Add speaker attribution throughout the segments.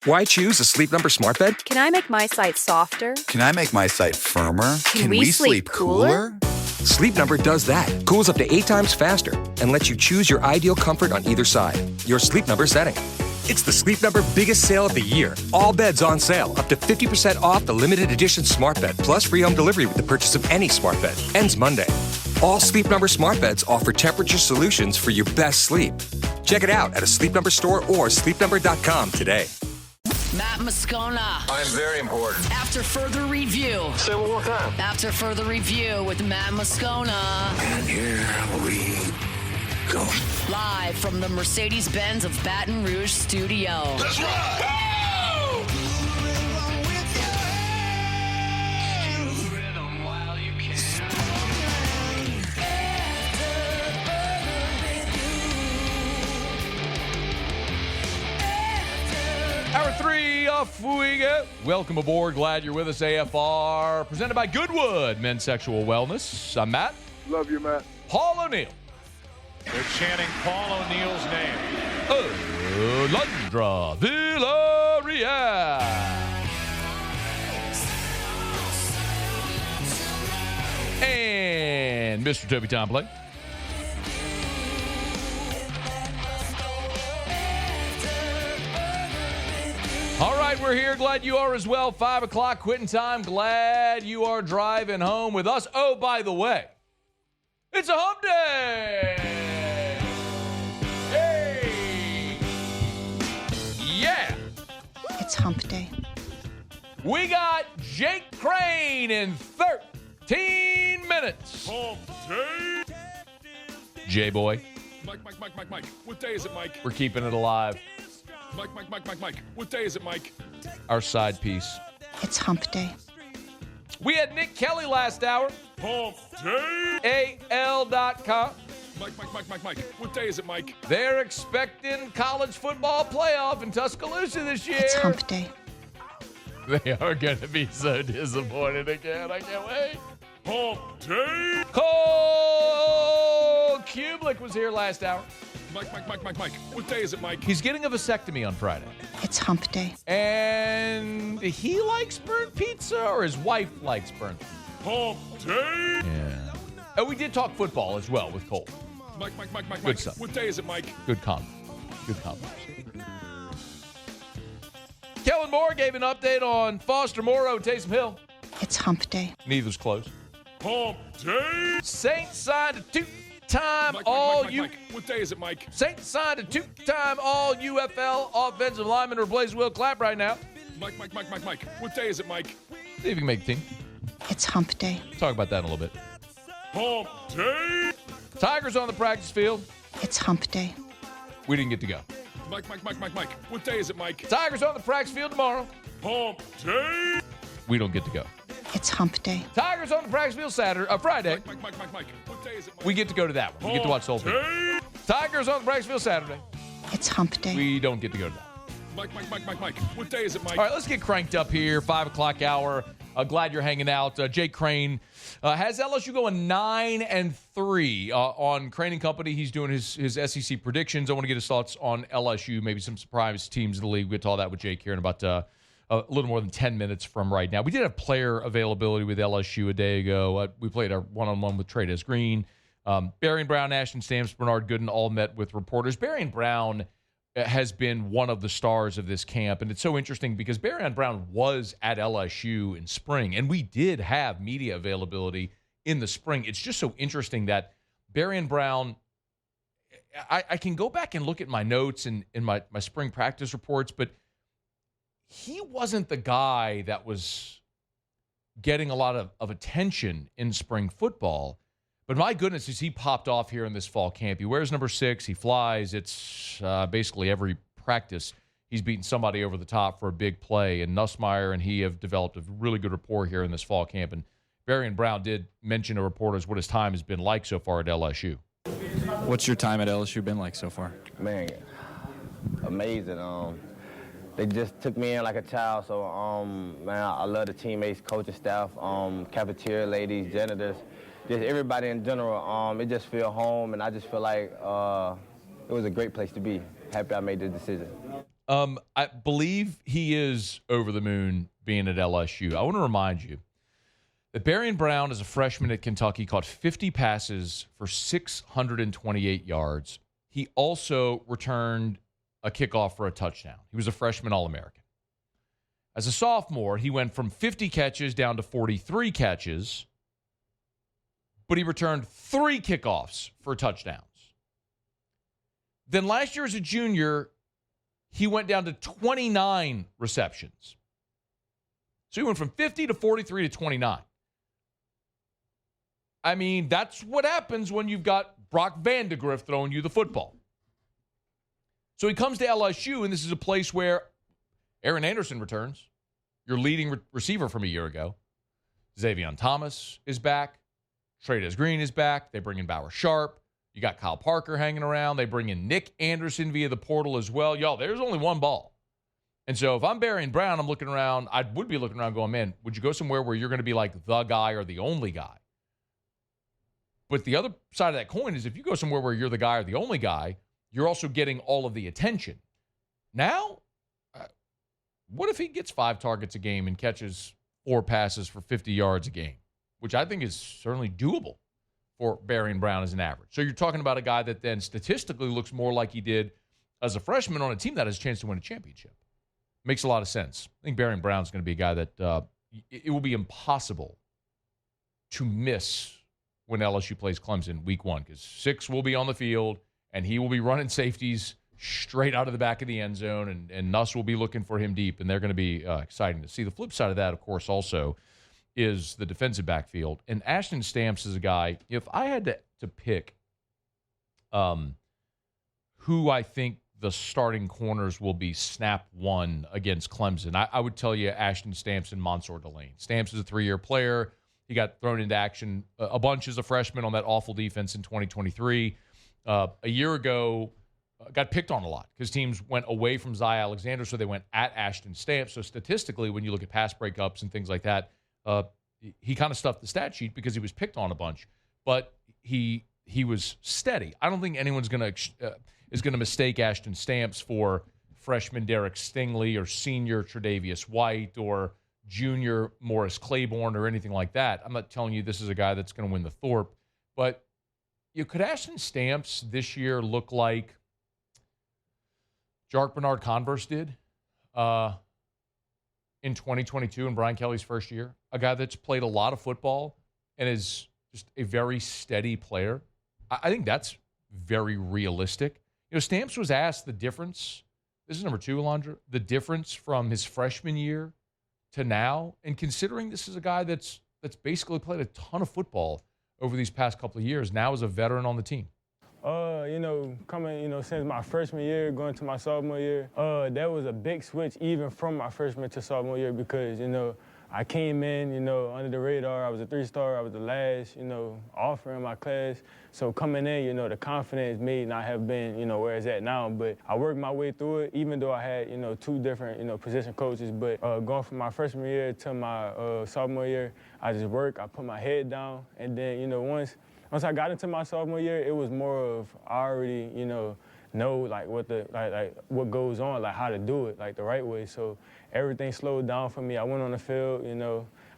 Speaker 1: Why choose a Sleep Number smart bed?
Speaker 2: Can I make my site softer?
Speaker 3: Can I make my site firmer?
Speaker 2: Can we sleep cooler?
Speaker 1: Sleep Number does that. Cools up to 8 times faster and lets you choose your ideal comfort on either side. Your Sleep Number setting. It's the Sleep Number biggest sale of the year. All beds on sale. Up to 50% off the limited edition smart bed, plus free home delivery with the purchase of any smart bed. Ends Monday. All Sleep Number smart beds offer temperature solutions for your best sleep. Check it out at a Sleep Number store or sleepnumber.com today.
Speaker 4: Matt Moscona.
Speaker 5: I'm very important.
Speaker 4: After further review.
Speaker 5: Say it one more time.
Speaker 4: After further review with Matt Moscona.
Speaker 5: And here we go.
Speaker 4: Live from the Mercedes-Benz of Baton Rouge studio.
Speaker 5: Let's ride! Woo!
Speaker 6: Hour 3, off we go. Welcome aboard. Glad you're with us, AFR. Presented by Goodwood Men's Sexual Wellness. I'm Matt.
Speaker 7: Love you, Matt.
Speaker 6: Paul O'Neill.
Speaker 8: They're chanting Paul O'Neill's name.
Speaker 6: Lundra Villarreal. And Mr. Toby Tomplay. All right, we're here. Glad you are as well. 5 o'clock quitting time. Glad you are driving home with us. Oh, by the way, it's a hump day. Hey. Yeah.
Speaker 9: It's hump day.
Speaker 6: We got Jake Crain in 13 minutes.
Speaker 8: Hump day.
Speaker 6: J-Boy.
Speaker 8: Mike. What day is it, Mike?
Speaker 6: We're keeping it alive.
Speaker 8: Mike. What day is it, Mike?
Speaker 6: Our side piece.
Speaker 9: It's hump day.
Speaker 6: We had Nick Kelly last hour.
Speaker 8: Hump day.
Speaker 6: AL.com.
Speaker 8: Mike. What day is it, Mike?
Speaker 6: They're expecting college football playoff in Tuscaloosa this year.
Speaker 9: It's hump day.
Speaker 6: They are going to be so disappointed again. I can't wait.
Speaker 8: Hump day.
Speaker 6: Cole Kublik was here last hour.
Speaker 8: Mike. What day is it, Mike?
Speaker 6: He's getting a vasectomy on Friday.
Speaker 9: It's hump day.
Speaker 6: And he likes burnt pizza, or his wife likes burnt pizza?
Speaker 8: Hump day.
Speaker 6: Yeah. And we did talk football as well with Cole.
Speaker 8: Mike.
Speaker 6: Good stuff.
Speaker 8: What day is it, Mike?
Speaker 6: Good comment. Kellen Moore gave an update on Foster Moreau, Taysom Hill.
Speaker 9: It's hump day.
Speaker 6: Neither's close.
Speaker 8: Hump day.
Speaker 6: Saints signed a two-time
Speaker 8: Mike. What day is it, Mike?
Speaker 6: Saints signed a two-time all UFL offensive lineman to replace Will Clapp right now.
Speaker 8: Mike. What day is it, Mike?
Speaker 6: See if you can make the team.
Speaker 9: It's hump day.
Speaker 6: Talk about that in a little bit.
Speaker 8: Hump day.
Speaker 6: Tigers on the practice field.
Speaker 9: It's hump day.
Speaker 6: We didn't get to go.
Speaker 8: Mike. What day is it, Mike?
Speaker 6: Tigers on the practice field tomorrow.
Speaker 8: Hump day.
Speaker 6: We don't get to go.
Speaker 9: It's hump day.
Speaker 6: Tigers on the practice field Friday.
Speaker 8: Mike. What day is it, Mike?
Speaker 6: We get to go to that one. We get to watch the whole thing. Tigers on the practice field Saturday.
Speaker 9: It's hump day.
Speaker 6: We don't get to go to that.
Speaker 8: Mike. What day is it, Mike?
Speaker 6: All right, let's get cranked up here. 5 o'clock hour. Glad you're hanging out. Jake Crain has LSU going 9-3 on Crain & Company. He's doing his SEC predictions. I want to get his thoughts on LSU, maybe some surprise teams in the league. We'll get to all that with Jake here in about a little more than 10 minutes from right now. We did have player availability with LSU a day ago. We played our one-on-one with Trades Green. Barrion Brown, Ashton Stamps, Bernard Gooden all met with reporters. Barrion Brown has been one of the stars of this camp, and it's so interesting because Barrion Brown was at LSU in spring, and we did have media availability in the spring. It's just so interesting that Barrion Brown, I can go back and look at my notes and in my spring practice reports, but he wasn't the guy that was getting a lot of attention in spring football. But my goodness, as he popped off here in this fall camp. He wears number 6. He flies. It's basically every practice he's beaten somebody over the top for a big play. And Nussmeier and he have developed a really good rapport here in this fall camp. And Barrion Brown did mention to reporters what his time has been like so far at LSU.
Speaker 10: What's your time at LSU been like so far?
Speaker 11: Man, amazing. They just took me in like a child. So, man, I love the teammates, coaching staff, cafeteria ladies, janitors. Just everybody in general, it just feel home, and I just feel like it was a great place to be. Happy I made the decision.
Speaker 6: I believe he is over the moon being at LSU. I want to remind you that Barrion Brown, as a freshman at Kentucky, caught 50 passes for 628 yards. He also returned a kickoff for a touchdown. He was a freshman All-American. As a sophomore, he went from 50 catches down to 43 catches, but he returned 3 kickoffs for touchdowns. Then last year as a junior, he went down to 29 receptions. So he went from 50 to 43 to 29. I mean, that's what happens when you've got Brock Vandegrift throwing you the football. So he comes to LSU, and this is a place where Aaron Anderson returns, your leading receiver from a year ago. Xavier Thomas is back. Treydas Green is back. They bring in Bauer Sharp. You got Kyle Parker hanging around. They bring in Nick Anderson via the portal as well. Y'all, there's only one ball. And so if I'm Barrion Brown, I'm looking around. I would be looking around going, man, would you go somewhere where you're going to be like the guy or the only guy? But the other side of that coin is if you go somewhere where you're the guy or the only guy, you're also getting all of the attention. Now, what if he gets 5 targets a game and catches 4 passes for 50 yards a game, which I think is certainly doable for Barrion Brown as an average. So you're talking about a guy that then statistically looks more like he did as a freshman on a team that has a chance to win a championship. Makes a lot of sense. I think Barrion Brown's going to be a guy that it will be impossible to miss when LSU plays Clemson week 1 because 6 will be on the field and he will be running safeties straight out of the back of the end zone, and Nuss will be looking for him deep, and they're going to be exciting to see. The flip side of that, of course, also is the defensive backfield. And Ashton Stamps is a guy, if I had to pick who I think the starting corners will be snap 1 against Clemson, I would tell you Ashton Stamps and Mansour Delane. Stamps is a 3-year player. He got thrown into action a bunch as a freshman on that awful defense in 2023. A year ago, got picked on a lot because teams went away from Zy Alexander, so they went at Ashton Stamps. So statistically, when you look at pass breakups and things like that, he kind of stuffed the stat sheet because he was picked on a bunch. But he was steady. I don't think anyone's is going to mistake Ashton Stamps for freshman Derek Stingley or senior Tre'Davious White or junior Morris Claiborne or anything like that. I'm not telling you this is a guy that's going to win the Thorpe, but could Ashton Stamps this year look like Jark Bernard Converse did in 2022 in Brian Kelly's first year? A guy that's played a lot of football and is just a very steady player. I think that's very realistic. Stamps was asked the difference. This is number 2, Alondra. The difference from his freshman year to now, and considering this is a guy that's basically played a ton of football over these past couple of years, now as a veteran on the team.
Speaker 7: Coming, since my freshman year, going to my sophomore year, that was a big switch even from my freshman to sophomore year because, I came in, under the radar. I was a 3-star. I was the last, offer in my class. So coming in, the confidence may not have been, where it's at now. But I worked my way through it, even though I had, 2 different, position coaches. But going from my freshman year to my sophomore year, I just worked. I put my head down. And then, once I got into my sophomore year, it was more of I already, know like what goes on, like how to do it, like the right way. So everything slowed down for me. I went on the field,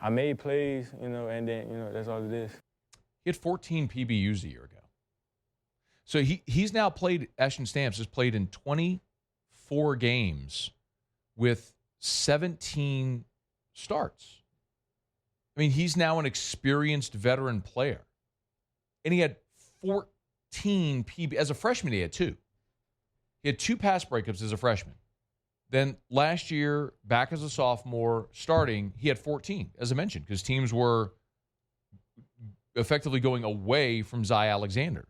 Speaker 7: I made plays, and then, that's all it is.
Speaker 6: He had 14 PBUs a year ago. So he's now played, Ashton Stamps has played in 24 games with 17 starts. I mean, he's now an experienced veteran player. And he had 14 PB. As a freshman, he had 2. He had 2 pass breakups as a freshman. Then last year, back as a sophomore, starting, he had 14, as I mentioned, because teams were effectively going away from Zy Alexander.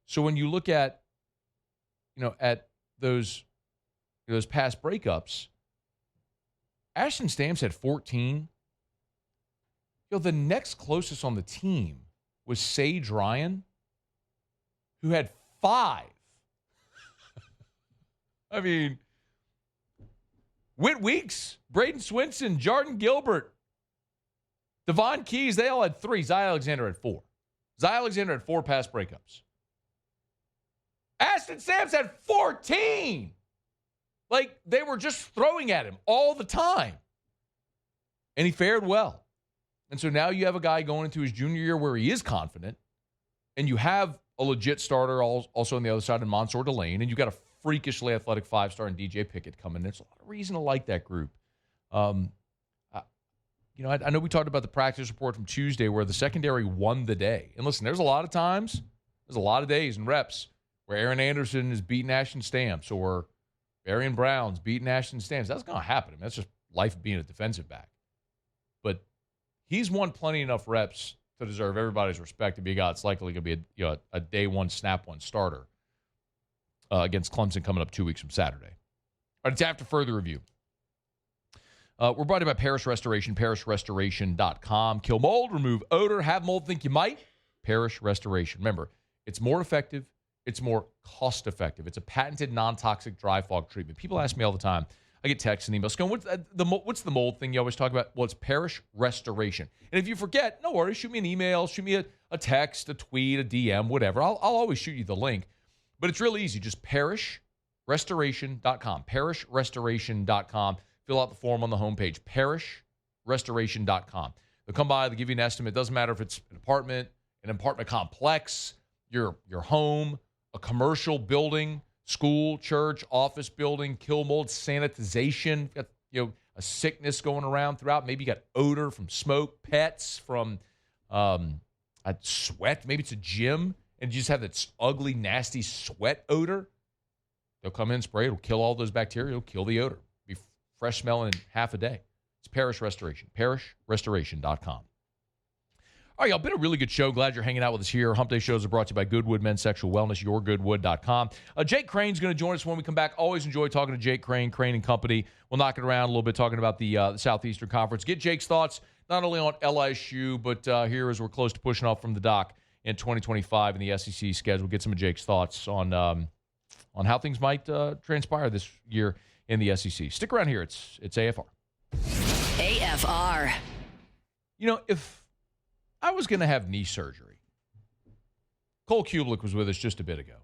Speaker 6: So when you look at, at those pass breakups, Ashton Stamps had 14. The next closest on the team was Sage Ryan, who had 5. I mean, Whit Weeks, Braden Swinson, Jordan Gilbert, Devon Keys, they all had 3. Zy Alexander had 4. Zy Alexander had 4 pass breakups. Ashton Stamps had 14. Like, they were just throwing at him all the time. And he fared well. And so now you have a guy going into his junior year where he is confident, and you have a legit starter also on the other side in Mansour Delane, and you've got a freakishly athletic 5-star in DJ Pickett coming. There's a lot of reason to like that group. I know we talked about the practice report from Tuesday where the secondary won the day. And listen, there's a lot of times, there's a lot of days and reps where Aaron Anderson is beating Ashton Stamps or Barrion Brown's beating Ashton Stamps. That's going to happen. I mean, that's just life of being a defensive back. But he's won plenty enough reps to deserve everybody's respect to be a guy that's likely going to be a day one, snap one starter against Clemson coming up 2 weeks from Saturday. All right, it's after further review. We're brought to you by Parish Restoration, parishrestoration.com. Kill mold, remove odor, have mold think you might. Parish Restoration. Remember, it's more effective. It's more cost-effective. It's a patented non-toxic dry fog treatment. People ask me all the time. I get texts and emails going, what's the mold thing you always talk about? Well, it's Parish Restoration. And if you forget, no worries. Shoot me an email. Shoot me a text, a tweet, a DM, whatever. I'll always shoot you the link. But it's really easy. Just parishrestoration.com. Parishrestoration.com. Fill out the form on the homepage, parishrestoration.com. They'll come by, they'll give you an estimate. It doesn't matter if it's an apartment complex, your home, a commercial building, school, church, office building, kill mold, sanitization. Got, a sickness going around throughout. Maybe you got odor from smoke, pets, from sweat. Maybe it's a gym, and you just have that ugly, nasty sweat odor. They'll come in, spray. It'll kill all those bacteria. It'll kill the odor. Fresh smelling in half a day. It's Parish Restoration. Parishrestoration.com. All right, y'all, been a really good show. Glad you're hanging out with us here. Hump Day shows are brought to you by Goodwood Men's Sexual Wellness, yourgoodwood.com. Jake Crain's going to join us when we come back. Always enjoy talking to Jake Crain, Crain and Company. We'll knock it around a little bit, talking about the Southeastern Conference. Get Jake's thoughts, not only on LSU, but here as we're close to pushing off from the dock in 2025 in the SEC schedule. Get some of Jake's thoughts on how things might transpire this year in the SEC. Stick around here. It's AFR.
Speaker 4: AFR.
Speaker 6: If I was going to have knee surgery, Cole Kubelik was with us just a bit ago,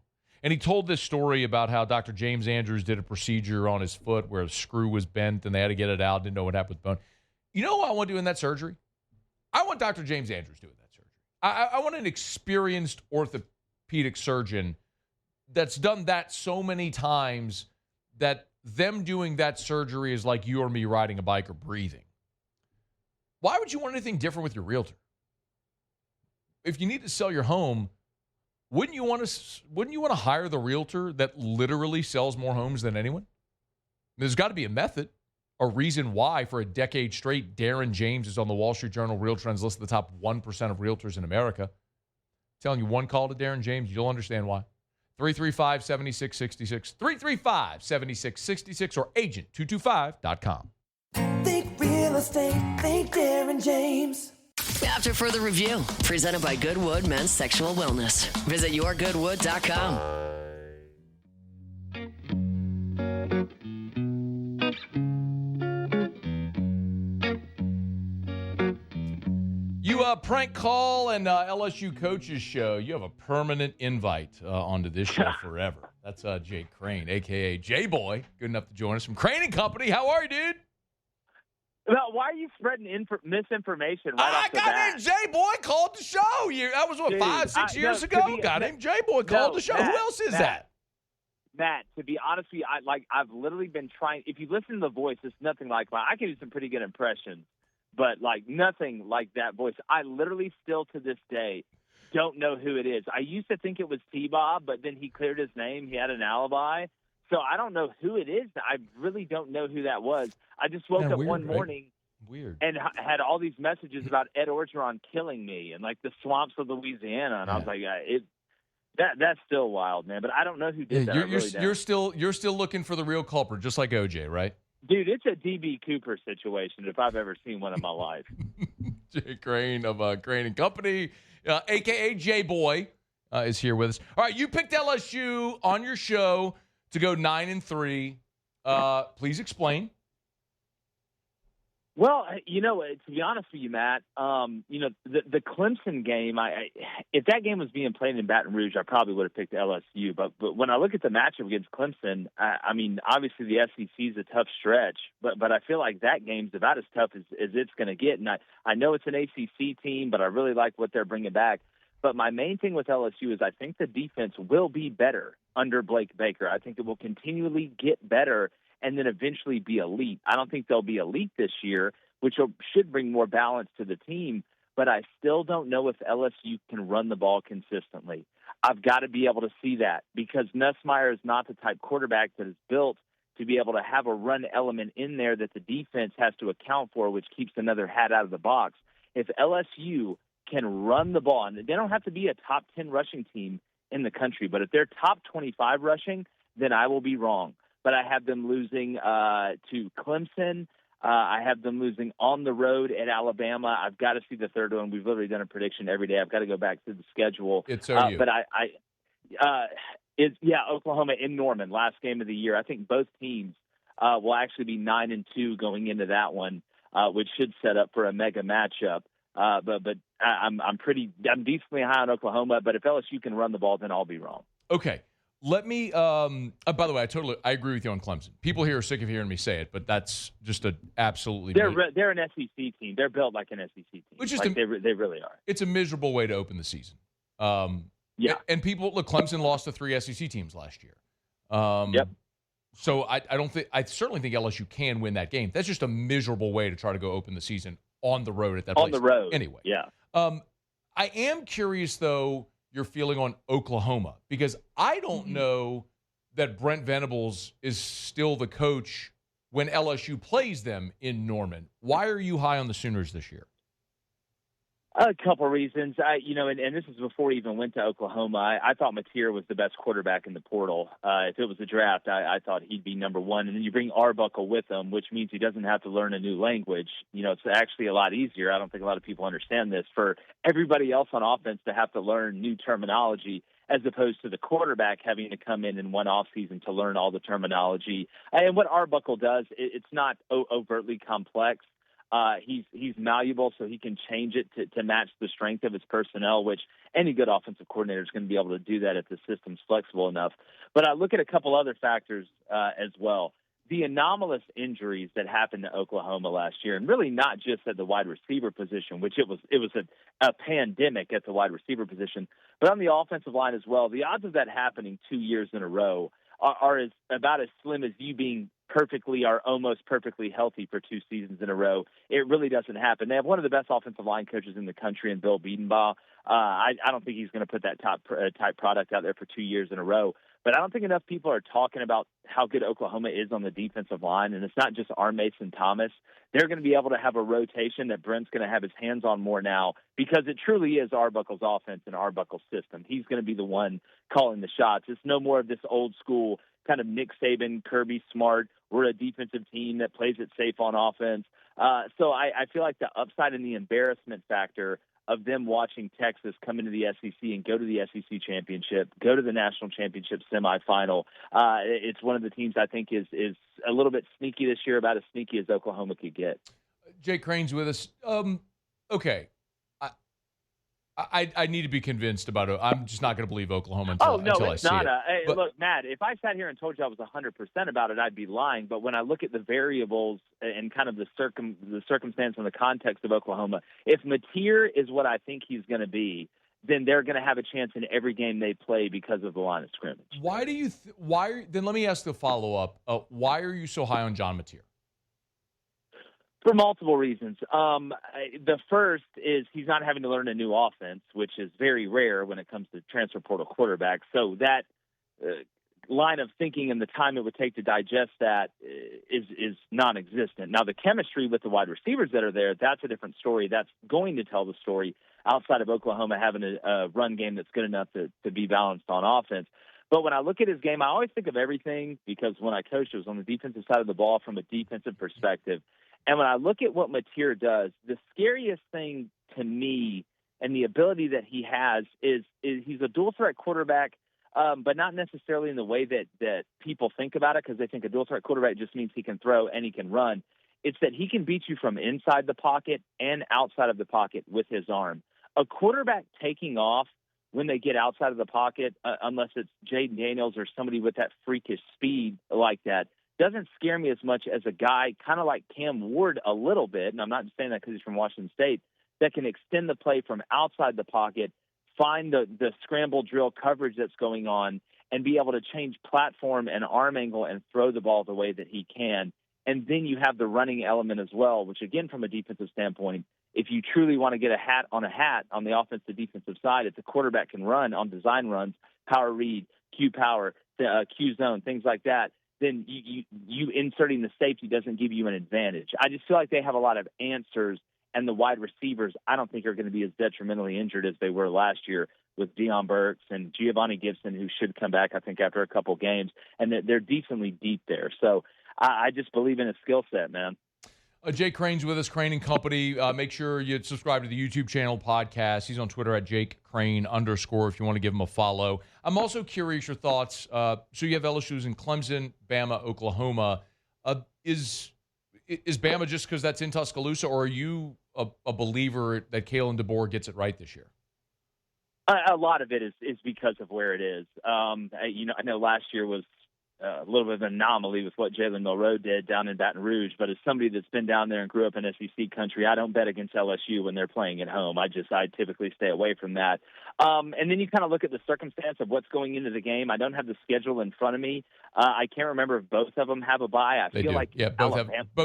Speaker 6: and he told this story about how Dr. James Andrews did a procedure on his foot where a screw was bent and they had to get it out, didn't know what happened with the bone. You know what I want doing that surgery? I want Dr. James Andrews doing that surgery. I want an experienced orthopedic surgeon that's done that so many times that them doing that surgery is like you or me riding a bike or breathing. Why would you want anything different with your realtor? If you need to sell your home, wouldn't you want to hire the realtor that literally sells more homes than anyone? There's got to be a method, a reason why for a decade straight Darren James is on the Wall Street Journal Real Trends list of the top 1% of realtors in America. I'm telling you, one call to Darren James, you'll understand why. 335-7666, 335-7666, or agent225.com.
Speaker 12: Think real estate, think Darren James.
Speaker 4: After further review, presented by Goodwood Men's Sexual Wellness. Visit yourgoodwood.com.
Speaker 6: You prank call and LSU coaches show. You have a permanent invite onto this show forever. That's Jake Crain, a.k.a. J-Boy. Good enough to join us from Crain and Company. How are you, dude?
Speaker 13: Now, why are you spreading misinformation right off the bat?
Speaker 6: A guy named J-Boy called the show. That was, 5-6 years ago? A guy named J-Boy called the show.
Speaker 13: Matt,
Speaker 6: who else is that?
Speaker 13: Matt, to be honest with you, I've literally been trying. If you listen to the voice, it's nothing like mine. I can do some pretty good impressions, but nothing like that voice. I literally still to this day don't know who it is. I used to think it was T-Bob, but then he cleared his name. He had an alibi. So I don't know who it is. I really don't know who that was. I just woke up one morning and had all these messages about Ed Orgeron killing me and the swamps of Louisiana. And I was like, that's still wild, man. But I don't know who did that.
Speaker 6: You're still looking for the real culprit, just like OJ, right?
Speaker 13: Dude, it's a D.B. Cooper situation if I've ever seen one in my life.
Speaker 6: Jake Crain of Crain and Company, a.k.a. J-Boy, is here with us. All right, you picked LSU on your show to go 9-3. Please explain.
Speaker 13: Well, to be honest with you, Matt, the Clemson game, if that game was being played in Baton Rouge, I probably would have picked LSU. But when I look at the matchup against Clemson, obviously the SEC is a tough stretch, but I feel like that game's about as tough as it's going to get. And I know it's an ACC team, but I really like what they're bringing back. But my main thing with LSU is I think the defense will be better under Blake Baker. I think it will continually get better and then eventually be elite. I don't think they'll be elite this year, which should bring more balance to the team, but I still don't know if LSU can run the ball consistently. I've got to be able to see that because Nussmeier is not the type quarterback that is built to be able to have a run element in there that the defense has to account for, which keeps another hat out of the box. If LSU can run the ball, and they don't have to be a top 10 rushing team in the country, but if they're top 25 rushing, then I will be wrong. But I have them losing to Clemson. I have them losing on the road at Alabama. I've got to see the third one. We've literally done a prediction every day. I've got to go back to the schedule.
Speaker 6: It's OU.
Speaker 13: But Oklahoma in Norman, last game of the year. I think both teams will actually be 9-2 going into that one, which should set up for a mega matchup. But I'm decently high on Oklahoma. But if LSU can run the ball, then I'll be wrong.
Speaker 6: Okay. Let me, by the way, I agree with you on Clemson. People here are sick of hearing me say it, but that's just a absolutely.
Speaker 13: They're an SEC team. They're built like an SEC team.
Speaker 6: Which is
Speaker 13: they really are.
Speaker 6: It's a miserable way to open the season. Yeah. And people, look, Clemson lost to 3 SEC teams last year.
Speaker 13: Yep.
Speaker 6: So I certainly think LSU can win that game. That's just a miserable way to try to go open the season on the road at that place.
Speaker 13: On the road.
Speaker 6: Anyway.
Speaker 13: Yeah.
Speaker 6: I am curious, though, your feeling on Oklahoma, because I don't know that Brent Venables is still the coach when LSU plays them in Norman. Why are you high on the Sooners this year?
Speaker 13: A couple reasons. And this is before he even went to Oklahoma. I thought Mateer was the best quarterback in the portal. If it was a draft, I thought he'd be number one. And then you bring Arbuckle with him, which means he doesn't have to learn a new language. It's actually a lot easier. I don't think a lot of people understand this. For everybody else on offense to have to learn new terminology as opposed to the quarterback having to come in one offseason to learn all the terminology. And what Arbuckle does, it's not overtly complex. He's malleable, so he can change it to match the strength of his personnel, which any good offensive coordinator is going to be able to do that if the system's flexible enough. But I look at a couple other factors as well. The anomalous injuries that happened to Oklahoma last year, and really not just at the wide receiver position, which it was a pandemic at the wide receiver position, but on the offensive line as well. The odds of that happening 2 years in a row are about as slim as you being perfectly or almost perfectly healthy for 2 seasons in a row. It really doesn't happen. They have one of the best offensive line coaches in the country in Bill Biedenbaugh. I don't think he's going to put that type product out there for 2 years in a row. But I don't think enough people are talking about how good Oklahoma is on the defensive line, and it's not just Mason Thomas. They're going to be able to have a rotation that Brent's going to have his hands on more now because it truly is Arbuckle's offense and Arbuckle's system. He's going to be the one calling the shots. It's no more of this old school kind of Nick Saban, Kirby Smart. We're a defensive team that plays it safe on offense. So I feel like the upside and the embarrassment factor of them watching Texas come into the SEC and go to the SEC championship, go to the national championship semifinal. It's one of the teams I think is a little bit sneaky this year, about as sneaky as Oklahoma could get.
Speaker 6: Jake Crane's with us. Okay. I need to be convinced about it. I'm just not going to believe Oklahoma until I see it.
Speaker 13: Oh, no, it's not. Look, Matt, if I sat here and told you I was 100% about it, I'd be lying. But when I look at the variables and kind of the circumstance and the context of Oklahoma, if Mateer is what I think he's going to be, then they're going to have a chance in every game they play because of the line of scrimmage.
Speaker 6: Why do you then let me ask the follow-up. Why are you so high on John Mateer?
Speaker 13: For multiple reasons. The first is he's not having to learn a new offense, which is very rare when it comes to transfer portal quarterbacks. So that line of thinking and the time it would take to digest that is non-existent. Now, the chemistry with the wide receivers that are there, that's a different story. That's going to tell the story outside of Oklahoma having a run game that's good enough to be balanced on offense. But when I look at his game, I always think of everything because when I coached, it was on the defensive side of the ball from a defensive perspective. And when I look at what Mateer does, the scariest thing to me and the ability that he has is he's a dual-threat quarterback, but not necessarily in the way that people think about it, because they think a dual-threat quarterback just means he can throw and he can run. It's that he can beat you from inside the pocket and outside of the pocket with his arm. A quarterback taking off when they get outside of the pocket, unless it's Jaden Daniels or somebody with that freakish speed like that, doesn't scare me as much as a guy kind of like Cam Ward a little bit, and I'm not saying that because he's from Washington State, that can extend the play from outside the pocket, find the scramble drill coverage that's going on, and be able to change platform and arm angle and throw the ball the way that he can. And then you have the running element as well, which, again, from a defensive standpoint, if you truly want to get a hat on the offensive defensive side, if the quarterback can run on design runs, power read, Q power, Q zone, things like that, then you inserting the safety doesn't give you an advantage. I just feel like they have a lot of answers, and the wide receivers I don't think are going to be as detrimentally injured as they were last year with Deion Burks and Giovanni Gibson, who should come back, I think, after a couple games, and they're decently deep there. So I just believe in his skill set, man.
Speaker 6: Jake Crain's with us, Crain & Company. Make sure you subscribe to the YouTube channel podcast. He's on Twitter at @JakeCrain_ if you want to give him a follow. I'm also curious your thoughts. So you have LSU's in Clemson, Bama, Oklahoma. Is Bama just because that's in Tuscaloosa, or are you a believer that Kalen DeBoer gets it right this year?
Speaker 13: A lot of it is because of where it is. I know last year was a little bit of an anomaly with what Jalen Milroe did down in Baton Rouge, but as somebody that's been down there and grew up in SEC country, I don't bet against LSU when they're playing at home. I typically stay away from that. And then you kind of look at the circumstance of what's going into the game. I don't have the schedule in front of me. I can't remember if both of them have a bye. I feel like
Speaker 6: both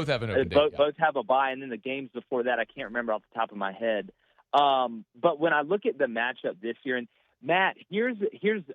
Speaker 6: have an open date.
Speaker 13: Both have a bye, and then the games before that, I can't remember off the top of my head. But when I look at the matchup this year, and Matt, here's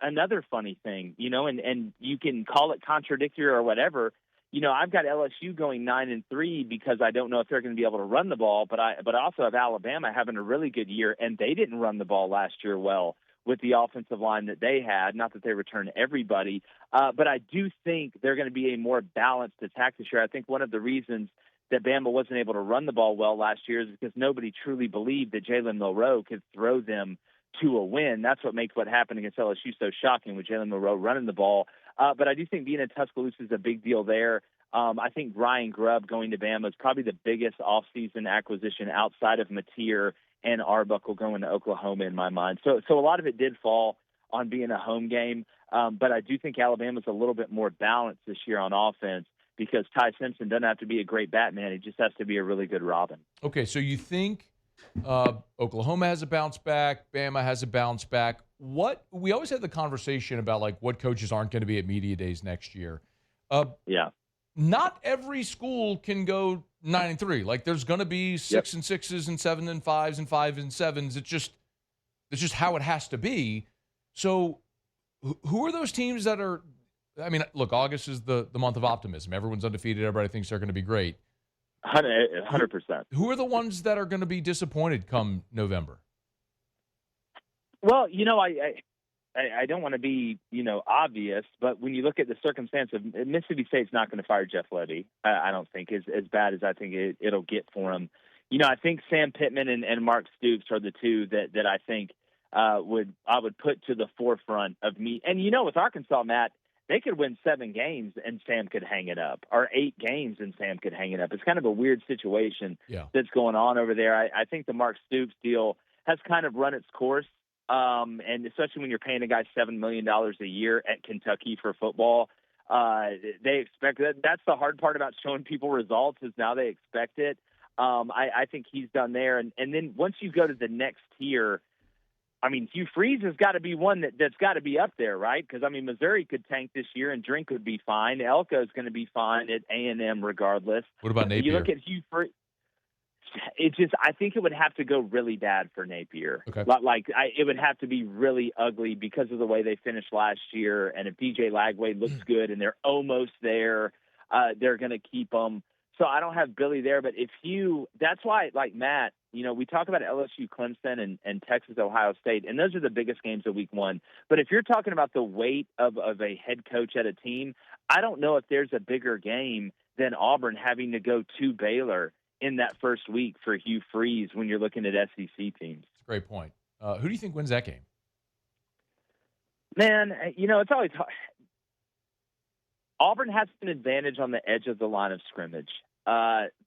Speaker 13: another funny thing, and you can call it contradictory or whatever. I've got LSU going 9-3 because I don't know if they're going to be able to run the ball, but I also have Alabama having a really good year, and they didn't run the ball last year well with the offensive line that they had. Not that they returned everybody, but I do think they're going to be a more balanced attack this year. I think one of the reasons that Bama wasn't able to run the ball well last year is because nobody truly believed that Jalen Milroe could throw them to a win. That's what makes what happened against LSU so shocking with Jalen Milroe running the ball. But I do think being in Tuscaloosa is a big deal there. I think Ryan Grubb going to Bama is probably the biggest offseason acquisition outside of Mateer and Arbuckle going to Oklahoma in my mind. So a lot of it did fall on being a home game. But I do think Alabama's a little bit more balanced this year on offense because Ty Simpson doesn't have to be a great Batman. He just has to be a really good Robin.
Speaker 6: Okay, so you think Oklahoma has a bounce back, Bama has a bounce back. We always have the conversation about like what coaches aren't going to be at media days next year.
Speaker 13: Yeah.
Speaker 6: Not every school can go 9-3. Like there's going to be 6-6s and 7-5s and 5-7s. It's just how it has to be. So who are those teams that are? I mean, look, August is the month of optimism. Everyone's undefeated. Everybody thinks they're going to be great.
Speaker 13: 100%.
Speaker 6: Who are the ones that are going to be disappointed come November?
Speaker 13: Well, I don't want to be, obvious, but when you look at the circumstance of Mississippi State's not going to fire Jeff Lebby, I don't think as bad as I think it'll get for him. I think Sam Pittman and Mark Stoops are the two that I think I would put to the forefront of me. And with Arkansas, Matt, they could win 7 games and Sam could hang it up, or 8 games and Sam could hang it up. It's kind of a weird situation that's going on over there. I think the Mark Stoops deal has kind of run its course. And especially when you're paying a guy $7 million a year at Kentucky for football, they expect that. That's the hard part about showing people results is now they expect it. I think he's done there. And then once you go to the next tier, I mean, Hugh Freeze has got to be one that's got to be up there, right? Because, I mean, Missouri could tank this year and Drink would be fine. Elko is going to be fine at A&M regardless.
Speaker 6: What about Napier?
Speaker 13: You look at Hugh Freeze. I think it would have to go really bad for Napier.
Speaker 6: Okay.
Speaker 13: It would have to be really ugly because of the way they finished last year. And if DJ Lagway looks good and they're almost there, they're going to keep them. So I don't have Billy there. But that's why, like Matt, we talk about LSU, Clemson, and Texas, Ohio State, and those are the biggest games of week 1. But if you're talking about the weight of a head coach at a team, I don't know if there's a bigger game than Auburn having to go to Baylor in that first week for Hugh Freeze when you're looking at SEC teams.
Speaker 6: That's a great point. Who do you think wins that game?
Speaker 13: Man, it's always hard. Auburn has an advantage on the edge of the line of scrimmage.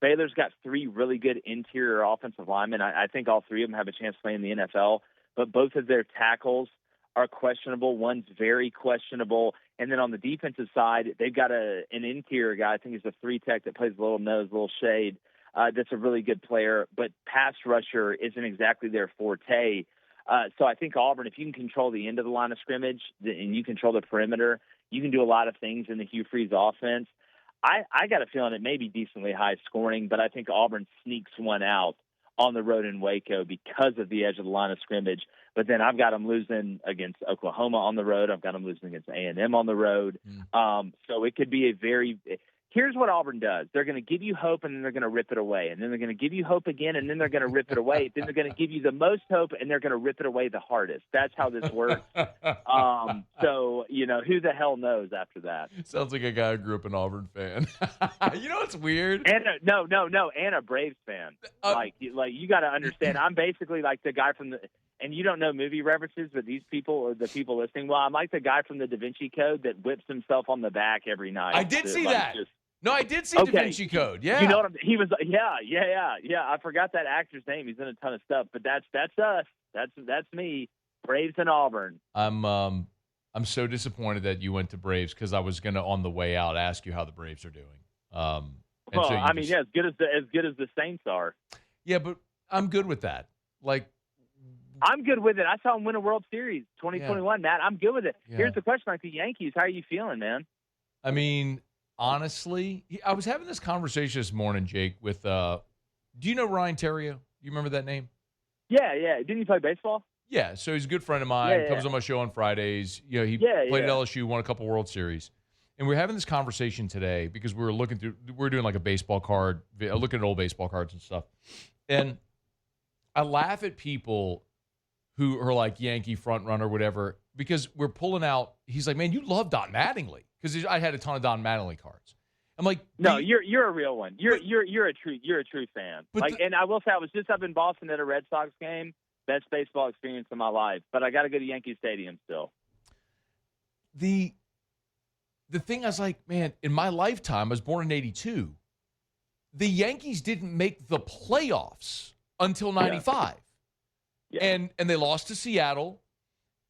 Speaker 13: Baylor's got 3 really good interior offensive linemen. I think all 3 of them have a chance to play in the NFL, but both of their tackles are questionable. One's very questionable. And then on the defensive side, they've got an interior guy. I think he's a 3-tech that plays a little nose, a little shade. That's a really good player, but pass rusher isn't exactly their forte. So I think Auburn, if you can control the end of the line of scrimmage and you control the perimeter, you can do a lot of things in the Hugh Freeze offense. I got a feeling it may be decently high scoring, but I think Auburn sneaks one out on the road in Waco because of the edge of the line of scrimmage. But then I've got them losing against Oklahoma on the road. I've got them losing against A&M on the road. So it could be a very – here's what Auburn does. They're going to give you hope, and then they're going to rip it away. And then they're going to give you hope again, and then they're going to rip it away. Then they're going to give you the most hope, and they're going to rip it away the hardest. That's how this works. So, who the hell knows after that?
Speaker 6: Sounds like a guy who grew up an Auburn fan. You know what's weird?
Speaker 13: And and a Braves fan. Like you got to understand, I'm basically like the guy from the – and you don't know movie references, but these people, or the people listening, well, I'm like the guy from the Da Vinci Code that whips himself on the back every night.
Speaker 6: I did see that. No, I did see Da Vinci Code. Yeah.
Speaker 13: You know what he was. Yeah. I forgot that actor's name. He's in a ton of stuff, but that's us. That's me. Braves and Auburn.
Speaker 6: I'm so disappointed that you went to Braves because I was gonna on the way out ask you how the Braves are doing. As
Speaker 13: good as the Saints are.
Speaker 6: Yeah, but I'm good with that. Like.
Speaker 13: I'm good with it. I saw him win a World Series 2021, Matt. I'm good with it.
Speaker 6: Yeah.
Speaker 13: Here's the question, like the Yankees, how are you feeling, man?
Speaker 6: I mean, honestly, I was having this conversation this morning, Jake, with do you know Ryan Terrio? You remember that name?
Speaker 13: Yeah. Didn't he play baseball?
Speaker 6: Yeah, so he's a good friend of mine, comes on my show on Fridays. He played at LSU, won a couple World Series. And we were having this conversation today because we were doing like a baseball card, looking at old baseball cards and stuff. And I laugh at people who are like Yankee front runner, whatever, because we're pulling out. He's like, man, you love Don Mattingly, because I had a ton of Don Mattingly cards. I'm like,
Speaker 13: no, you're a real one. You're a true fan. And I will say, I was just up in Boston at a Red Sox game. Best baseball experience of my life. But I got to go to Yankee Stadium still.
Speaker 6: The thing I was like, man, in my lifetime, I was born in '82. The Yankees didn't make the playoffs until '95. Yeah. And they lost to Seattle.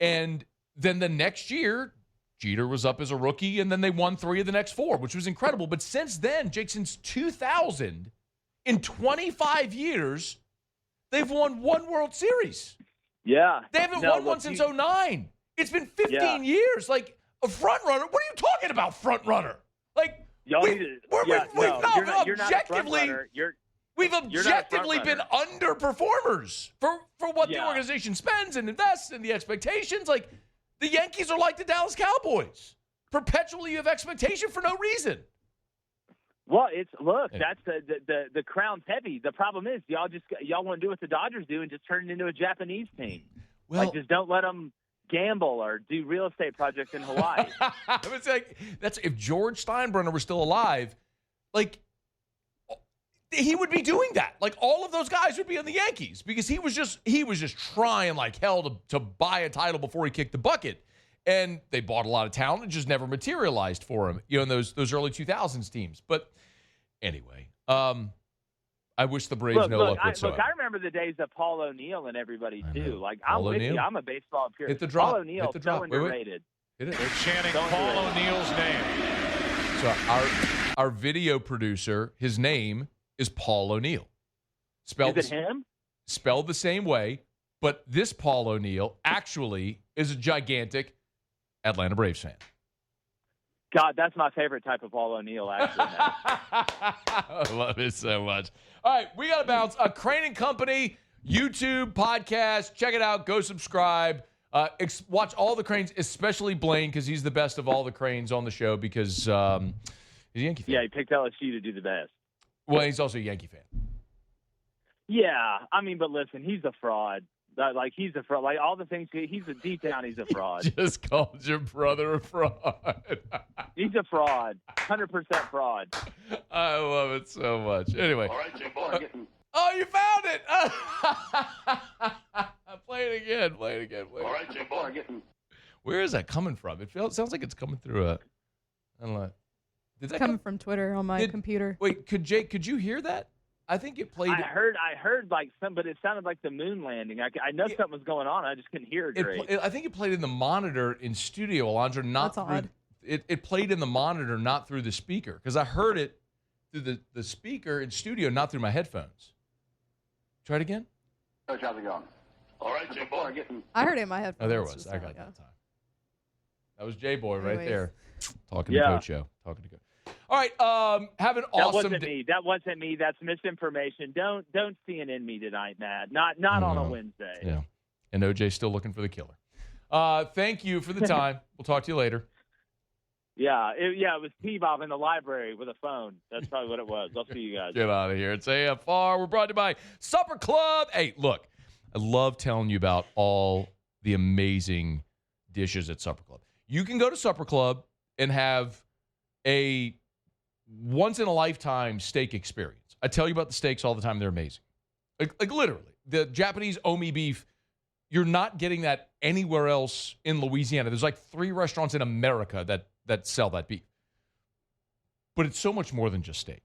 Speaker 6: And then the next year, Jeter was up as a rookie, and then they won 3 of the next 4, which was incredible. But since then, Jake, since 2000, in 25 years, they've won 1 World Series.
Speaker 13: Yeah.
Speaker 6: They haven't won one since 2009. It's been 15 years. Like, a front runner? What are you talking about, front runner? Like, We've objectively been underperformers for what the organization spends and invests and the expectations. Like, the Yankees are like the Dallas Cowboys. Perpetually you have expectation for no reason.
Speaker 13: Well, that's the crown's heavy. The problem is y'all want to do what the Dodgers do and just turn it into a Japanese team. Well, just don't let them gamble or do real estate projects in Hawaii.
Speaker 6: It's like, if George Steinbrenner were still alive, like, he would be doing that. Like, all of those guys would be on the Yankees because he was just trying like hell to buy a title before he kicked the bucket. And they bought a lot of talent. It just never materialized for him, in those early 2000s teams. But anyway, I wish the Braves no luck whatsoever.
Speaker 13: I remember the days of Paul O'Neill and everybody too. Like, I'm with you. I'm a baseball purist.
Speaker 6: Hit the drop.
Speaker 13: Paul O'Neill, so underrated.
Speaker 6: Hit it.
Speaker 8: They're chanting Paul O'Neill's name.
Speaker 6: So our video producer, his name is Paul O'Neill.
Speaker 13: Is it him?
Speaker 6: Spelled the same way, but this Paul O'Neill actually is a gigantic Atlanta Braves fan.
Speaker 13: God, that's my favorite type of Paul O'Neill, actually.
Speaker 6: I love it so much. All right, we got to bounce. Crain and Company, YouTube, podcast. Check it out. Go subscribe. Watch all the Crains, especially Blaine, because he's the best of all the Crains on the show because he's a Yankee fan.
Speaker 13: Yeah, he picked LSU to do the best.
Speaker 6: Well, he's also a Yankee fan.
Speaker 13: Yeah, I mean, but listen, he's a fraud. Like, he's a fraud. Like, all the things, deep down, he's a fraud.
Speaker 6: Just called your brother a fraud.
Speaker 13: He's a fraud. 100% fraud.
Speaker 6: I love it so much. Anyway.
Speaker 5: All right, Jim Boy,
Speaker 6: oh, you found it. Play it again.
Speaker 5: All right, Jim Boy,
Speaker 6: Where is that coming from? Sounds like it's coming through a, I don't know. Did that
Speaker 14: coming from Twitter on my computer.
Speaker 6: Wait, could you hear that? I think it played.
Speaker 13: I heard like some, but it sounded like the moon landing. I know something was going on. I just couldn't hear it great.
Speaker 6: I think it played in the monitor in studio, Alondra. Not
Speaker 14: That's
Speaker 6: through,
Speaker 14: odd.
Speaker 6: It played in the monitor, not through the speaker, because I heard it through the speaker in studio, not through my headphones. Try it again.
Speaker 5: Coach, how's it going? All right, J-Boy.
Speaker 14: I heard it in my headphones.
Speaker 6: Oh, there it was. I got that time. That was J-Boy right
Speaker 14: Anyways.
Speaker 6: there. Talking to Coach Joe. Talking to Coach. All right, have an awesome day.
Speaker 13: That wasn't me. That's misinformation. Don't CNN me tonight, Matt. Not on a Wednesday.
Speaker 6: Yeah. And OJ's still looking for the killer. Thank you for the time. We'll talk to you later.
Speaker 13: Yeah, it was T-Bob in the library with a phone. That's probably what it was. I'll see you guys.
Speaker 6: Get out of here. It's AFR. We're brought to you by Supper Club. Hey, look, I love telling you about all the amazing dishes at Supper Club. You can go to Supper Club and have a once-in-a-lifetime steak experience. I tell you about the steaks all the time. They're amazing. Like literally. The Japanese omi beef, you're not getting that anywhere else in Louisiana. There's like 3 restaurants in America that sell that beef. But it's so much more than just steak.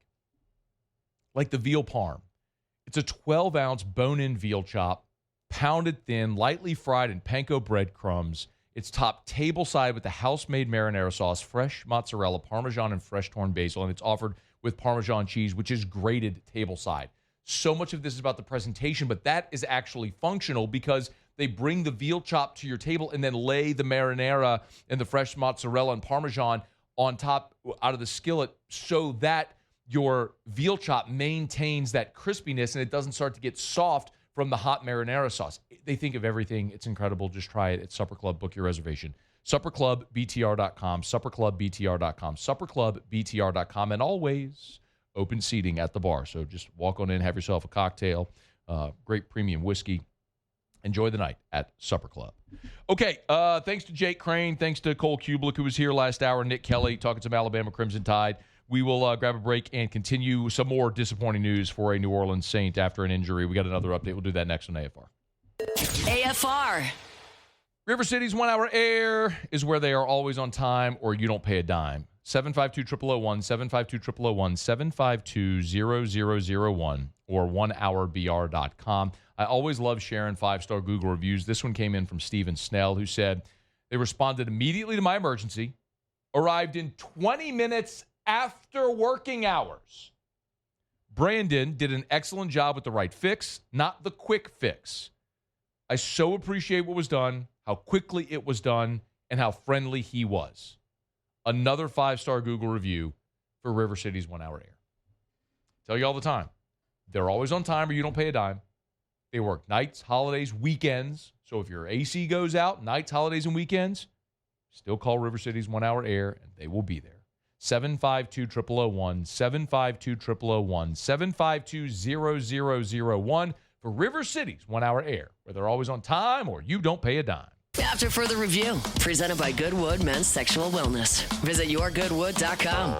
Speaker 6: Like the veal parm. It's a 12-ounce bone-in veal chop, pounded thin, lightly fried in panko breadcrumbs. It's topped tableside with the house-made marinara sauce, fresh mozzarella, Parmesan, and fresh torn basil, and it's offered with Parmesan cheese, which is grated tableside. So much of this is about the presentation, but that is actually functional because they bring the veal chop to your table and then lay the marinara and the fresh mozzarella and Parmesan on top out of the skillet so that your veal chop maintains that crispiness and it doesn't start to get soft from the hot marinara sauce. They think of everything. It's incredible. Just try it at Supper Club. Book your reservation. SupperClubBTR.com, SupperClubBTR.com, SupperClubBTR.com, and always open seating at the bar. So just walk on in, have yourself a cocktail, great premium whiskey. Enjoy the night at Supper Club. Okay, thanks to Jake Crain. Thanks to Cole Kublik, who was here last hour. Nick Kelly talking some Alabama Crimson Tide. We will grab a break and continue some more disappointing news for a New Orleans Saint after an injury. We got another update. We'll do that next on AFR.
Speaker 4: AFR.
Speaker 6: River City's 1 hour air is where they are always on time or you don't pay a dime. 752-0001, 752-0001, 752-0001, or 1hourbr.com. I always love sharing 5-star Google reviews. This one came in from Steven Snell, who said, they responded immediately to my emergency, arrived in 20 minutes after working hours. Brandon did an excellent job with the right fix, not the quick fix. I so appreciate what was done, how quickly it was done, and how friendly he was. Another 5-star Google review for River City's 1 hour air. Tell you all the time, they're always on time or you don't pay a dime. They work nights, holidays, weekends. So if your AC goes out, nights, holidays, and weekends, still call River City's 1 hour air and they will be there. 752-0001, 752-0001, 752-0001 for River City's 1 hour air, where they're always on time or you don't pay a dime.
Speaker 4: After further review, presented by Goodwood Men's Sexual Wellness. Visit yourgoodwood.com.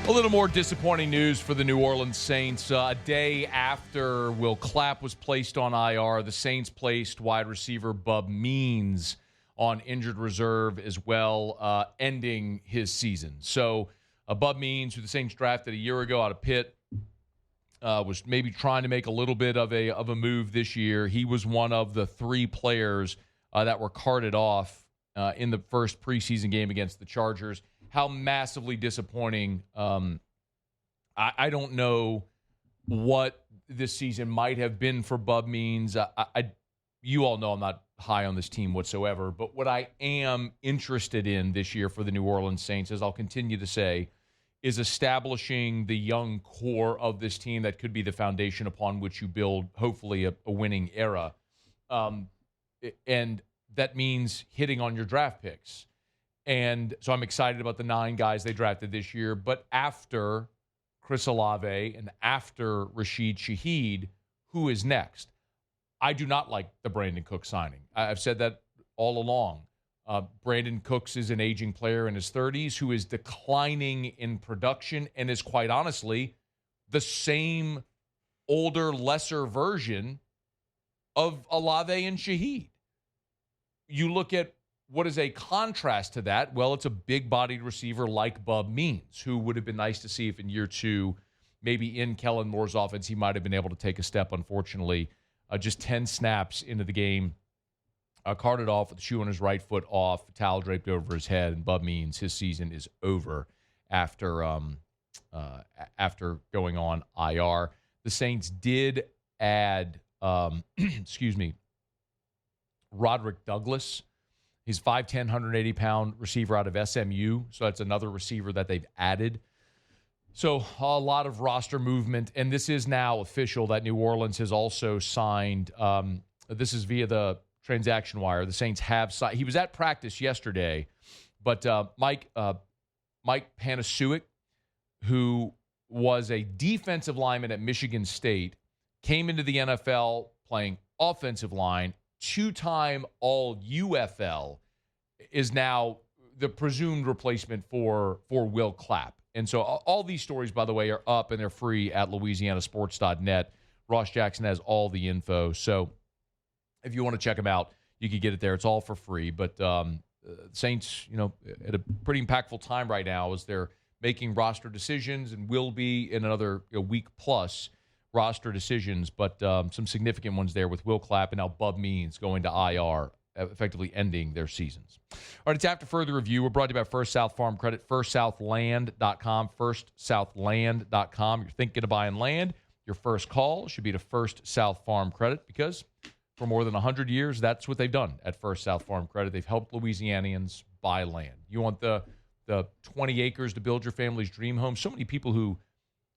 Speaker 6: A little more disappointing news for the New Orleans Saints. A day after Will Clapp was placed on IR, the Saints placed wide receiver Bub Means on injured reserve as well, ending his season. So Bub Means, who the Saints drafted a year ago out of Pitt, was maybe trying to make a little bit of a move this year. He was one of the 3 players that were carted off in the first preseason game against the Chargers. How massively disappointing. I don't know what this season might have been for Bub Means. You all know I'm not high on this team whatsoever, but what I am interested in this year for the New Orleans Saints, as I'll continue to say, is establishing the young core of this team that could be the foundation upon which you build, hopefully, a winning era. And that means hitting on your draft picks. And so I'm excited about the 9 guys they drafted this year. But after Chris Olave and after Rashid Shaheed, who is next? I do not like the Brandon Cook signing. I've said that all along. Brandon Cooks is an aging player in his 30s who is declining in production and is quite honestly the same older, lesser version of Olave and Shaheed. You look at what is a contrast to that. Well, it's a big-bodied receiver like Bub Means, who would have been nice to see if in year 2, maybe in Kellen Moore's offense, he might have been able to take a step. Unfortunately, just 10 snaps into the game. Carted off with the shoe on his right foot off, towel draped over his head, and Bub Means, his season is over after going on IR. The Saints did add, Roderick Douglas. He's 5'10", 180-pound receiver out of SMU, so that's another receiver that they've added. So a lot of roster movement, and this is now official that New Orleans has also signed. This is via the transaction wire. The Saints have signed. He was at practice yesterday, but Mike Panasiuk, who was a defensive lineman at Michigan State, came into the NFL playing offensive line, 2-time All-UFL, is now the presumed replacement for Will Clapp. And so all these stories, by the way, are up and they're free at LouisianaSports.net. Ross Jackson has all the info. So if you want to check them out, you can get it there. It's all for free. But Saints, at a pretty impactful time right now as they're making roster decisions and will be in another week plus roster decisions, but some significant ones there with Will Clapp and now Bub Means going to IR, effectively ending their seasons. All right, it's after further review. We're brought to you by First South Farm Credit, firstsouthland.com, firstsouthland.com. You're thinking of buying land, your first call should be to First South Farm Credit because for more than 100 years, that's what they've done at First South Farm Credit. They've helped Louisianians buy land. You want the 20 acres to build your family's dream home. So many people who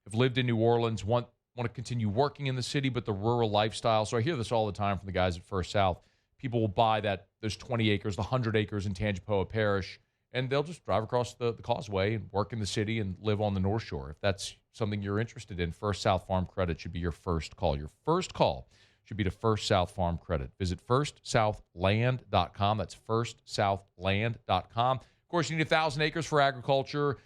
Speaker 6: have lived in New Orleans want to continue working in the city, but the rural lifestyle. So I hear this all the time from the guys at First South. People will buy those 20 acres, the 100 acres in Tangipahoa Parish, and they'll just drive across the causeway and work in the city and live on the North Shore. If that's something you're interested in, First South Farm Credit should be your first call. Your first call should be to First South Farm Credit. Visit firstsouthland.com. That's firstsouthland.com. Of course, you need 1,000 acres for agriculture,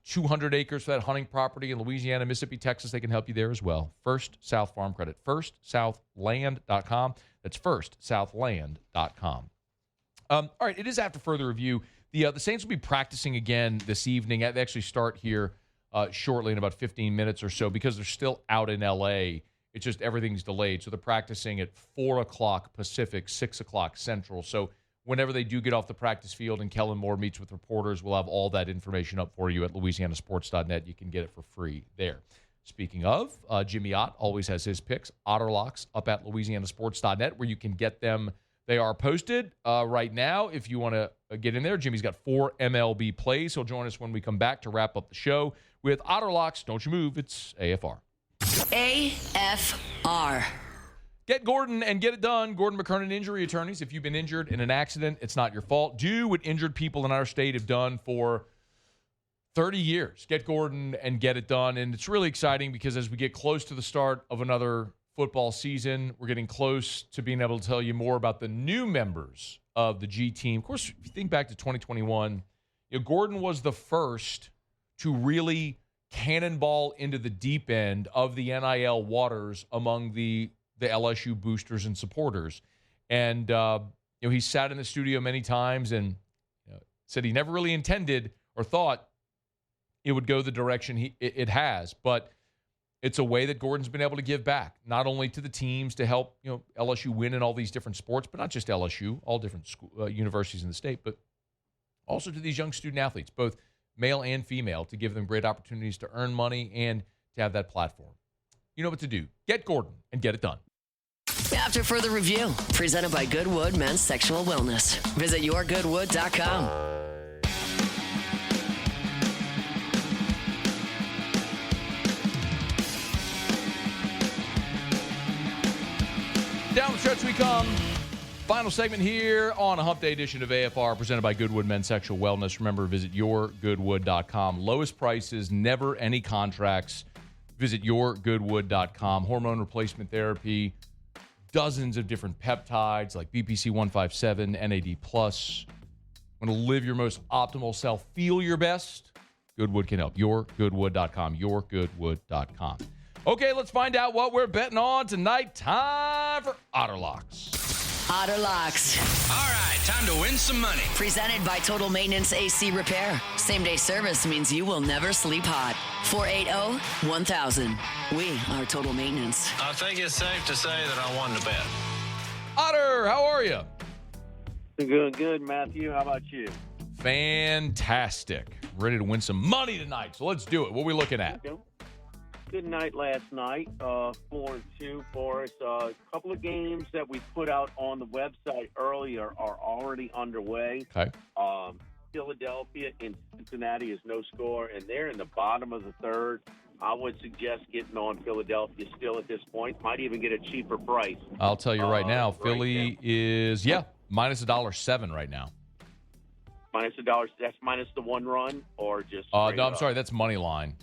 Speaker 6: 200 acres for that hunting property in Louisiana, Mississippi, Texas. They can help you there as well. First South Farm Credit, firstsouthland.com. That's firstsouthland.com. All right, it is after further review. The Saints will be practicing again this evening. They actually start here shortly in about 15 minutes or so because they're still out in L.A. It's just everything's delayed. So they're practicing at 4 o'clock Pacific, 6 o'clock Central. So whenever they do get off the practice field and Kellen Moore meets with reporters, we'll have all that information up for you at LouisianaSports.net. You can get it for free there. Speaking of, Jimmy Ott always has his picks. Otter Locks up at LouisianaSports.net where you can get them. They are posted right now if you want to get in there. Jimmy's got 4 MLB plays. He'll join us when we come back to wrap up the show with Otter Locks. Don't you move. It's AFR.
Speaker 4: AFR.
Speaker 6: Get Gordon and get it done. Gordon McKernan Injury Attorneys. If you've been injured in an accident, it's not your fault. Do what injured people in our state have done for 30 years. Get Gordon and get it done. And it's really exciting because as we get close to the start of another football season, we're getting close to being able to tell you more about the new members of the G team. Of course, if you think back to 2021, Gordon was the first to really cannonball into the deep end of the NIL waters among the LSU boosters and supporters. And, he sat in the studio many times and said he never really intended or thought it would go the direction it has. But it's a way that Gordon's been able to give back, not only to the teams to help LSU win in all these different sports, but not just LSU, all different universities in the state, but also to these young student athletes, both male and female, to give them great opportunities to earn money and to have that platform. You know what to do. Get Gordon and get it done.
Speaker 4: After further review, presented by Goodwood Men's Sexual Wellness. Visit yourgoodwood.com.
Speaker 6: Down the stretch we come. Final segment here on a Hump Day edition of AFR presented by Goodwood Men's Sexual Wellness. Remember, visit yourgoodwood.com. Lowest prices, never any contracts. Visit yourgoodwood.com. Hormone replacement therapy, dozens of different peptides like BPC 157, NAD+, Want to live your most optimal self, feel your best? Goodwood can help. YourGoodwood.com. YourGoodwood.com. Okay, let's find out what we're betting on tonight. Time for Otter Locks.
Speaker 4: Otter Locks.
Speaker 15: All right, time to win some money.
Speaker 4: Presented by Total Maintenance AC Repair. Same-day service means you will never sleep hot. 480-1000. We are Total Maintenance.
Speaker 8: I think it's safe to say that I won the bet.
Speaker 6: Otter, how are you?
Speaker 16: Good, Matthew. How about you?
Speaker 6: Fantastic. Ready to win some money tonight, so let's do it. What are we looking at?
Speaker 16: Good night last night, 4-2 for us. A couple of games that we put out on the website earlier are already underway.
Speaker 6: Okay.
Speaker 16: Philadelphia and Cincinnati is no score, and they're in the bottom of the third. I would suggest getting on Philadelphia still at this point. Might even get a cheaper price.
Speaker 6: I'll tell you right now, Philly is, minus $1.07 right now.
Speaker 16: Minus $1. That's minus the one run, or just
Speaker 6: no, I'm sorry, that's money line.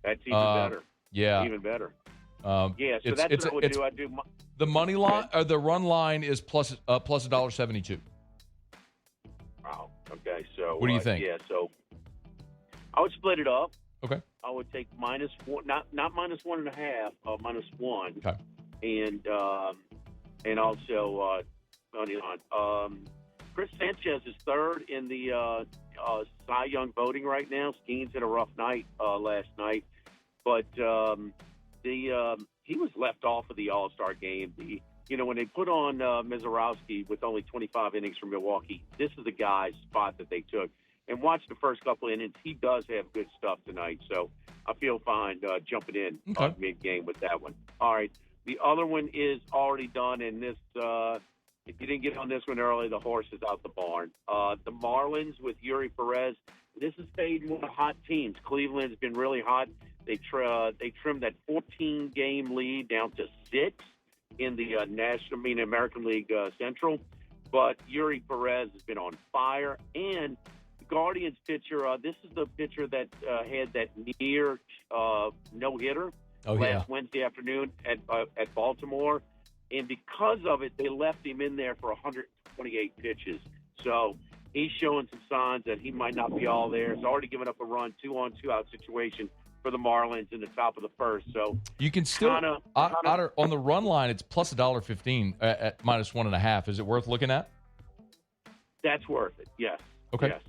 Speaker 16: That's even better.
Speaker 6: Yeah.
Speaker 16: Even better.
Speaker 6: So
Speaker 16: that's what I would do. I do
Speaker 6: the money line or the run line is plus $1.72.
Speaker 16: Wow. Okay. So
Speaker 6: what do you think?
Speaker 16: Yeah. So I would split it up.
Speaker 6: Okay.
Speaker 16: I would take minus one, not minus 1.5, minus one.
Speaker 6: Okay.
Speaker 16: And also money line. Chris Sanchez is third in the Cy Young voting right now. Skeens had a rough night last night, but he was left off of the All-Star game. When they put on Mizorowski with only 25 innings from Milwaukee, this is the guy's spot that they took. And watch the first couple innings. He does have good stuff tonight, so I feel fine jumping in mid-game with that one. All right, the other one is already done, and this if you didn't get on this one early, the horse is out the barn. The Marlins with Yuri Perez. This is paid one of the hot teams. Cleveland's been really hot. They trimmed that 14-game lead down to 6 in the American League Central. But Yuri Perez has been on fire. And the Guardians pitcher, this is the pitcher that had that near no-hitter last Wednesday afternoon at Baltimore. And because of it, they left him in there for 128 pitches. So he's showing some signs that he might not be all there. He's already given up a run, 2-on, 2-out situation for the Marlins in the top of the first. So
Speaker 6: you can still Otter, on the run line, it's plus $1.15 at minus 1.5. Is it worth looking at?
Speaker 16: That's worth it. Yes.
Speaker 6: Okay.
Speaker 16: Yes.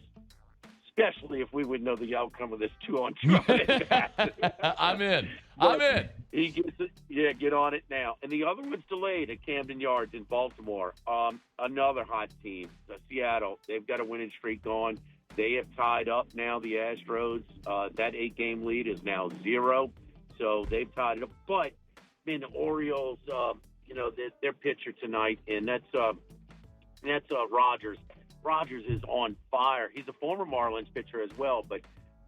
Speaker 16: Especially if we would know the outcome of this 2-on-2.
Speaker 6: I'm in.
Speaker 16: He gets it. Yeah, get on it now. And the other one's delayed at Camden Yards in Baltimore. Another hot team, Seattle. They've got a winning streak going. They have tied up now the Astros. That 8-game lead is now 0. So they've tied it up. But the Orioles, their pitcher tonight, and that's Rogers. Rogers is on fire. He's a former Marlins pitcher as well, but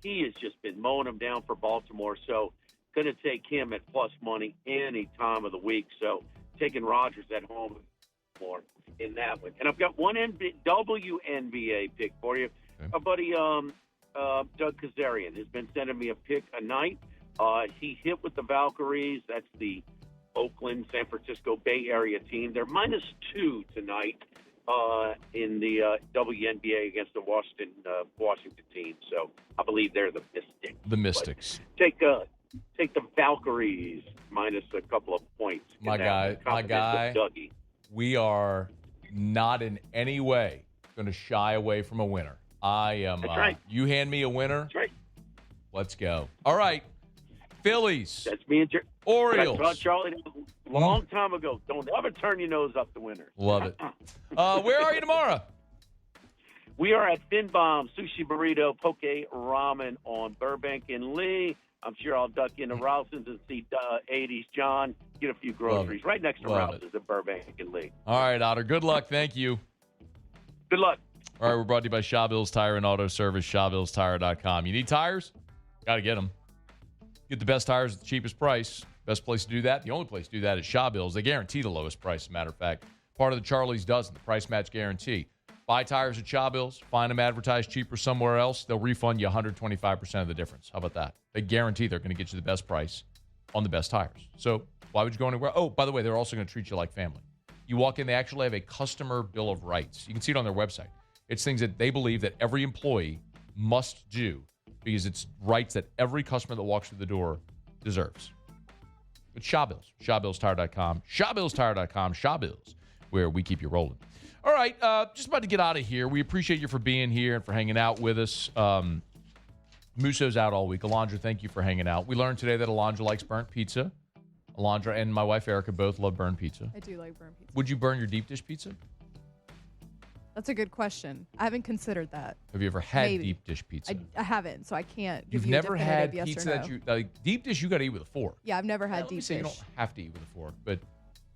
Speaker 16: he has just been mowing them down for Baltimore. So going to take him at plus money any time of the week. So taking Rogers at home more in that one. And I've got one WNBA pick for you. Okay. Our buddy Doug Kazarian has been sending me a pick a night. He hit with the Valkyries. That's the Oakland, San Francisco Bay Area team. They're -2 tonight in the WNBA against the Washington team. So I believe they're the Mystics.
Speaker 6: The Mystics.
Speaker 16: But take the Valkyries minus a couple of points.
Speaker 6: My guy, we are not in any way going to shy away from a winner. I am.
Speaker 16: That's right.
Speaker 6: You hand me a winner.
Speaker 16: That's right.
Speaker 6: Let's go. All right. Phillies.
Speaker 16: That's me and
Speaker 6: Orioles.
Speaker 16: That's Charlie a long time ago. Don't ever turn your nose up the winners.
Speaker 6: Love it. Where are you tomorrow?
Speaker 16: We are at Finbomb Sushi Burrito Poke Ramen on Burbank and Lee. I'm sure I'll duck into Rouse's and see 80s John, get a few groceries right next to Rouse's at Burbank and Lee.
Speaker 6: All right, Otter. Good luck. Thank you.
Speaker 16: Good luck.
Speaker 6: All right, we're brought to you by Shaw Bills Tire and Auto Service, ShawBillsTire.com. You need tires? Got to get them. Get the best tires at the cheapest price. Best place to do that, the only place to do that is Shaw Bills. They guarantee the lowest price, as a matter of fact. Part of the Charlie's dozen, the price match guarantee. Buy tires at Shaw Bills, find them advertised cheaper somewhere else, they'll refund you 125% of the difference. How about that? They guarantee they're going to get you the best price on the best tires. So why would you go anywhere? Oh, by the way, they're also going to treat you like family. You walk in, they actually have a customer bill of rights. You can see it on their website. It's things that they believe that every employee must do because it's rights that every customer that walks through the door deserves. It's Shaw Bills. ShawBillsTire.com. ShawBillsTire.com. Shaw Bills, where we keep you rolling. All right, just about to get out of here. We appreciate you for being here and for hanging out with us. Musso's out all week. Alondra, thank you for hanging out. We learned today that Alondra likes burnt pizza. Alondra and my wife Erica both love burnt pizza.
Speaker 14: I do like burnt pizza.
Speaker 6: Would you burn your deep dish pizza?
Speaker 14: That's a good question. I haven't considered that.
Speaker 6: Have you ever had
Speaker 14: Maybe.
Speaker 6: deep dish pizza?
Speaker 14: I haven't, so I can't give
Speaker 6: You've
Speaker 14: you
Speaker 6: never
Speaker 14: a
Speaker 6: had
Speaker 14: definitive yes
Speaker 6: pizza
Speaker 14: or no.
Speaker 6: that you like, deep dish you got to eat with a fork.
Speaker 14: Yeah, I've never had
Speaker 6: Let me
Speaker 14: deep
Speaker 6: say
Speaker 14: dish.
Speaker 6: You don't have to eat with a fork, but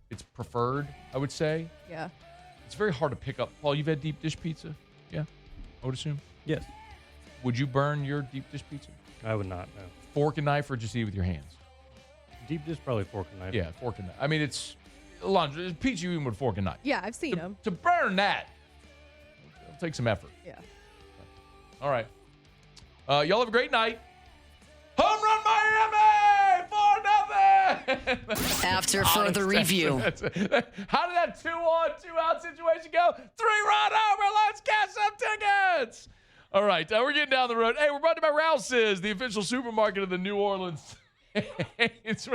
Speaker 6: it's preferred, I would say.
Speaker 14: Yeah.
Speaker 6: It's very hard to pick up. Paul, you've had deep dish pizza? Yeah, I would assume.
Speaker 17: Yes.
Speaker 6: Would you burn your deep dish pizza?
Speaker 17: I would not, no.
Speaker 6: Fork and knife, or just eat with your hands?
Speaker 17: Deep dish, probably fork and knife.
Speaker 6: Yeah, fork and knife. I mean, it's pizza you eat with fork and knife.
Speaker 14: Yeah, I've seen them.
Speaker 6: To burn that, it'll take some effort.
Speaker 14: Yeah.
Speaker 6: All right. Y'all have a great night. Home run Miami! 4-0!
Speaker 4: After further review.
Speaker 6: How did that 2-on, 2-out situation go? 3-run homer. Let's get some tickets. All right. We're getting down the road. Hey, we're brought to you by Rouse's, the official supermarket of the New Orleans. It's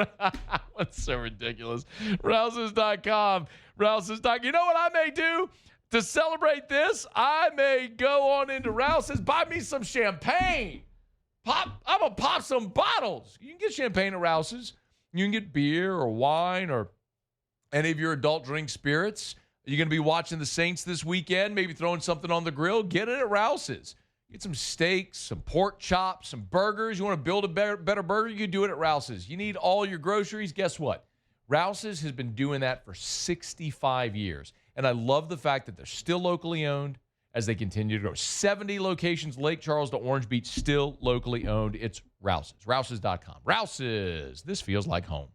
Speaker 6: so ridiculous. Rouse's.com. Rouse's.com. You know what I may do? To celebrate this, I may go on into Rouse's, buy me some champagne. I'm going to pop some bottles. You can get champagne at Rouse's. You can get beer or wine or any of your adult drink spirits. You're going to be watching the Saints this weekend, maybe throwing something on the grill. Get it at Rouse's. Get some steaks, some pork chops, some burgers. You want to build a better burger? You can do it at Rouse's. You need all your groceries. Guess what? Rouse's has been doing that for 65 years. And I love the fact that they're still locally owned as they continue to grow. 70 locations, Lake Charles to Orange Beach, still locally owned. It's Rouse's. Rouse's.com. Rouse's. This feels like home.